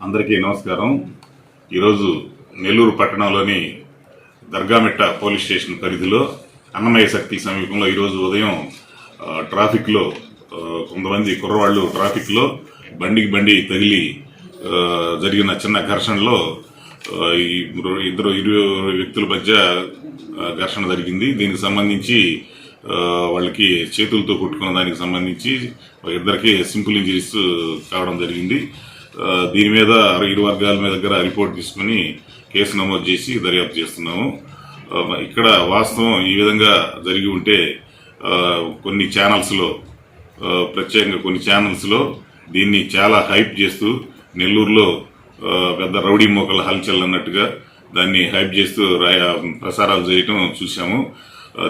అందరికీ నమస్కారం. ఈరోజు నెల్లూరు పట్టణంలోని దర్గామిట్ట పోలీస్ స్టేషన్ పరిధిలో అన్నమయ్య సర్కిల్ సమీపంలో ఈరోజు ఉదయం ట్రాఫిక్లో కొంతమంది కుర్రవాళ్లు ట్రాఫిక్లో బండి తగిలి జరిగిన చిన్న ఘర్షణలో ఇరు వ్యక్తుల మధ్య ఘర్షణ జరిగింది. దీనికి సంబంధించి వాళ్ళకి చేతులతో కొట్టుకున్న దానికి సంబంధించి ఇద్దరికి సింపుల్ ఇంజరీస్ కావడం జరిగింది. దీని మీద ఇరు వర్గాల మీద దగ్గర రిపోర్ట్ తీసుకుని కేసు నమోదు చేసి దర్యాప్తు చేస్తున్నాము. ఇక్కడ వాస్తవం ఈ విధంగా జరిగి ఉంటే కొన్ని ఛానల్స్లో, ప్రత్యేకంగా కొన్ని ఛానల్స్లో దీన్ని చాలా హైప్ చేస్తూ నెల్లూరులో పెద్ద రౌడీ మోకల హల్చల్ అన్నట్టుగా దాన్ని హైప్ చేస్తూ ప్రసారాలు చేయటం చూసాము.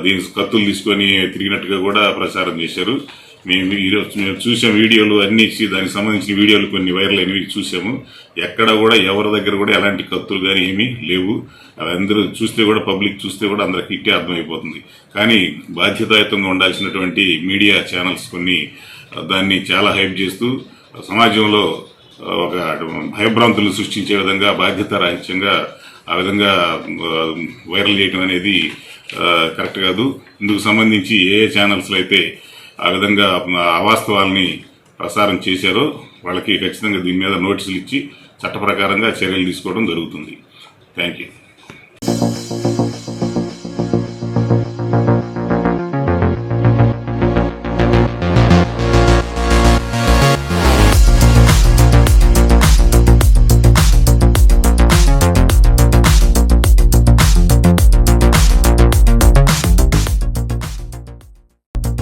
దీనికి కత్తులు తీసుకొని తిరిగినట్టుగా కూడా ప్రచారం చేశారు. మేము చూసే వీడియోలు అన్ని దానికి సంబంధించిన వీడియోలు కొన్ని వైరల్ అయినవి చూసాము. ఎక్కడ కూడా ఎవరి దగ్గర కూడా ఎలాంటి కత్తులు కానీ ఏమీ లేవు. అందరూ చూస్తే కూడా, పబ్లిక్ చూస్తే కూడా అందరికి ఇట్టే అర్థమైపోతుంది. కానీ బాధ్యతాయుతంగా ఉండాల్సినటువంటి మీడియా ఛానల్స్ కొన్ని దాన్ని చాలా హైప్ చేస్తూ సమాజంలో ఒక భయభ్రాంతులు సృష్టించే విధంగా బాధ్యతారాహిత్యంగా ఆ విధంగా వైరల్ చేయడం అనేది కరెక్ట్ కాదు. ఇందుకు సంబంధించి ఏ ఛానల్స్లో అయితే ఆ విధంగా అవాస్తవాల్ని ప్రసారం చేశారో వాళ్ళకి ఖచ్చితంగా దీని మీద నోటీసులు ఇచ్చి చట్ట ప్రకారంగా చర్యలు తీసుకోవడం జరుగుతుంది. Thank you.